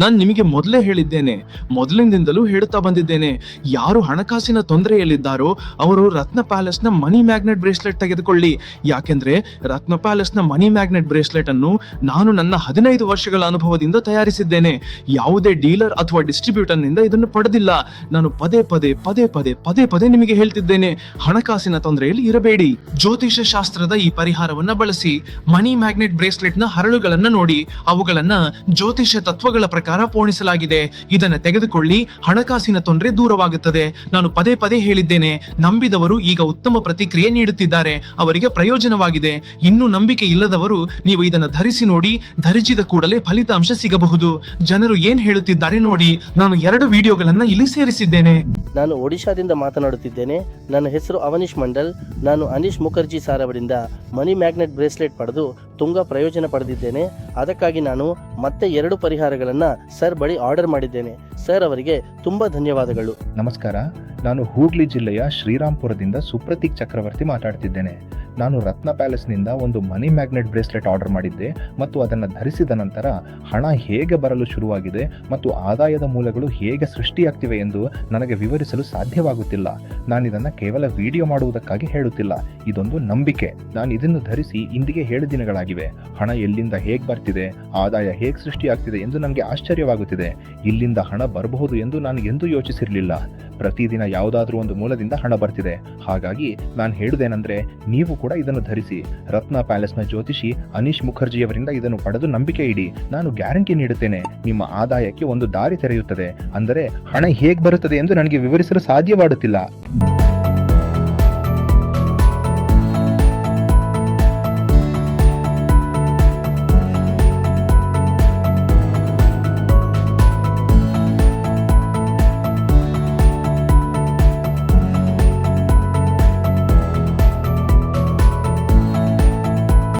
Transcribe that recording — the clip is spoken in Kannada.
ನಾನು ನಿಮಗೆ ಮೊದಲೇ ಹೇಳಿದ್ದೇನೆ, ಮೊದಲಿನಿಂದಲೂ ಹೇಳುತ್ತಾ ಬಂದಿದ್ದೇನೆ, ಯಾರು ಹಣಕಾಸಿನ ತೊಂದರೆಯಲ್ಲಿದ್ದಾರೋ ಅವರು ರತ್ನ ಪ್ಯಾಲೇಸ್ನ ಮನಿ ಮ್ಯಾಗ್ನೆಟ್ ಬ್ರೇಸ್ಲೆಟ್ ತೆಗೆದುಕೊಳ್ಳಿ. ಯಾಕೆಂದ್ರೆ ರತ್ನ ಪ್ಯಾಲೇಸ್ನ ಮನಿ ಮ್ಯಾಗ್ನೆಟ್ ಬ್ರೇಸ್ಲೆಟ್ ಅನ್ನು ನಾನು ನನ್ನ 15 ವರ್ಷಗಳ ಅನುಭವದಿಂದ ತಯಾರಿಸಿದ್ದೇನೆ. ಯಾವುದೇ ಡೀಲರ್ ಅಥವಾ ಡಿಸ್ಟ್ರಿಬ್ಯೂಟರ್ ನಿಂದ ಇದನ್ನು ಪಡೆದಿಲ್ಲ. ನಾನು ಪದೇ ಪದೇ ಪದೇ ಪದೇ ಪದೇ ಪದೇ ನಿಮಗೆ ಹೇಳ್ತಿದ್ದೇನೆ, ಹಣಕಾಸಿನ ತೊಂದರೆಯಲ್ಲಿ ಇರಬೇಡಿ. ಜ್ಯೋತಿಷ ಶಾಸ್ತ್ರದ ಈ ಪರಿಹಾರವನ್ನ ಬಳಸಿ. ಮನಿ ಮ್ಯಾಗ್ನೆಟ್ ಬ್ರೇಸ್ಲೆಟ್ ನ ಹರಳುಗಳನ್ನ ನೋಡಿ, ಅವುಗಳನ್ನ ಜ್ಯೋತಿಷ ತತ್ವಗಳ ಪ್ರಕಾರ ಪೋಣಿಸಲಾಗಿದೆ. ಇದನ್ನ ತೆಗೆದುಕೊಳ್ಳಿ, ಹಣಕಾಸಿನ ತೊಂದರೆ ದೂರವಾಗುತ್ತದೆ. ನಾನು ಪದೇ ಪದೇ ಹೇಳಿದ್ದೇನೆ, ನಂಬಿದವರು ಈಗ ಉತ್ತಮ ಪ್ರತಿಕ್ರಿಯೆ ನೀಡುತ್ತಿದ್ದಾರೆ, ಅವರಿಗೆ ಪ್ರಯೋಜನವಾಗಿದೆ. ಇನ್ನು ನಂಬಿಕೆ ಇಲ್ಲದವರು ನೀವು ಇದನ್ನ ಧರಿಸಿ ನೋಡಿ, ಧರಿಸಿದ ಕೂಡಲೇ ಫಲಿತಾಂಶ ಸಿಗಬಹುದು. ಜನರು ಏನ್ ಹೇಳುತ್ತಿದ್ದಾರೆ ನೋಡಿ. ನಾನು 2 ವಿಡಿಯೋಗಳನ್ನ ಇಲ್ಲಿ ಸೇರಿಸಿದ್ದೇನೆ. ನಾನು ಒಡಿಶಾದಿಂದ ಮಾತನಾಡುತ್ತಿದ್ದೇನೆ. ನನ್ನ ಹೆಸರು ಅವನೀಶ್ ಮಂಡಲ್. ನಾನು ಅನೀಶ್ ಮುಖರ್ಜಿ ಸಾರ್ ಅವರಿಂದ ಮನಿ ಮ್ಯಾಗ್ನೆಟ್ ಬ್ರೇಸ್ಲೆಟ್ ಪಡೆದು ತುಂಬಾ ಪ್ರಯೋಜನ ಪಡೆದಿದ್ದೇನೆ. ಅದಕ್ಕಾಗಿ ನಾನು ಮತ್ತೆ 2 ಪರಿಹಾರಗಳನ್ನು ಸರ್ ಬಳಿ ಆರ್ಡರ್ ಮಾಡಿದ್ದೇನೆ. ಸರ್ ಅವರಿಗೆ ತುಂಬಾ ಧನ್ಯವಾದಗಳು. ನಮಸ್ಕಾರ, ನಾನು ಹೂಗ್ಲಿ ಜಿಲ್ಲೆಯ ಶ್ರೀರಾಮ್ಪುರದಿಂದ ಸುಪ್ರತೀಕ್ ಚಕ್ರವರ್ತಿ ಮಾತಾಡ್ತಿದ್ದೇನೆ. ನಾನು ರತ್ನ ಪ್ಯಾಲೇಸ್ನಿಂದ ಒಂದು ಮನಿ ಮ್ಯಾಗ್ನೆಟ್ ಬ್ರೇಸ್ಲೆಟ್ ಆರ್ಡರ್ ಮಾಡಿದ್ದೆ ಮತ್ತು ಅದನ್ನು ಧರಿಸಿದ ನಂತರ ಹಣ ಹೇಗೆ ಬರಲು ಶುರುವಾಗಿದೆ ಮತ್ತು ಆದಾಯದ ಮೂಲಗಳು ಹೇಗೆ ಸೃಷ್ಟಿಯಾಗ್ತಿವೆ ಎಂದು ನನಗೆ ವಿವರಿಸಲು ಸಾಧ್ಯವಾಗುತ್ತಿಲ್ಲ. ನಾನು ಇದನ್ನು ಕೇವಲ ವಿಡಿಯೋ ಮಾಡುವುದಕ್ಕಾಗಿ ಹೇಳುತ್ತಿಲ್ಲ, ಇದೊಂದು ನಂಬಿಕೆ. ನಾನು ಇದನ್ನು ಧರಿಸಿ ಇಂದಿಗೆ 7 ದಿನಗಳಾಗಿವೆ. ಹಣ ಎಲ್ಲಿಂದ ಹೇಗೆ ಬರ್ತಿದೆ, ಆದಾಯ ಹೇಗೆ ಸೃಷ್ಟಿಯಾಗ್ತಿದೆ ಎಂದು ನನಗೆ ಆಶ್ಚರ್ಯವಾಗುತ್ತಿದೆ. ಇಲ್ಲಿಂದ ಹಣ ಬರಬಹುದು ಎಂದು ನಾನು ಎಂದೂ ಯೋಚಿಸಿರಲಿಲ್ಲ. ಪ್ರತಿದಿನ ಯಾವುದಾದ್ರೂ ಒಂದು ಮೂಲದಿಂದ ಹಣ ಬರ್ತಿದೆ. ಹಾಗಾಗಿ ನಾನು ಹೇಳುವುದೇನೆಂದ್ರೆ, ನೀವು ಕೂಡ ಇದನ್ನು ಧರಿಸಿ. ರತ್ನ ಪ್ಯಾಲೇಸ್ನ ಜ್ಯೋತಿಷಿ ಅನೀಶ್ ಮುಖರ್ಜಿಯವರಿಂದ ಇದನ್ನು ಪಡೆದು ನಂಬಿಕೆ ಇಡಿ. ನಾನು ಗ್ಯಾರಂಟಿ ನೀಡುತ್ತೇನೆ, ನಿಮ್ಮ ಆದಾಯಕ್ಕೆ ಒಂದು ದಾರಿ ತೆರೆಯುತ್ತದೆ. ಅಂದರೆ ಹಣ ಹೇಗೆ ಬರುತ್ತದೆ ಎಂದು ನನಗೆ ವಿವರಿಸಲು ಸಾಧ್ಯವಾಗುತ್ತಿಲ್ಲ.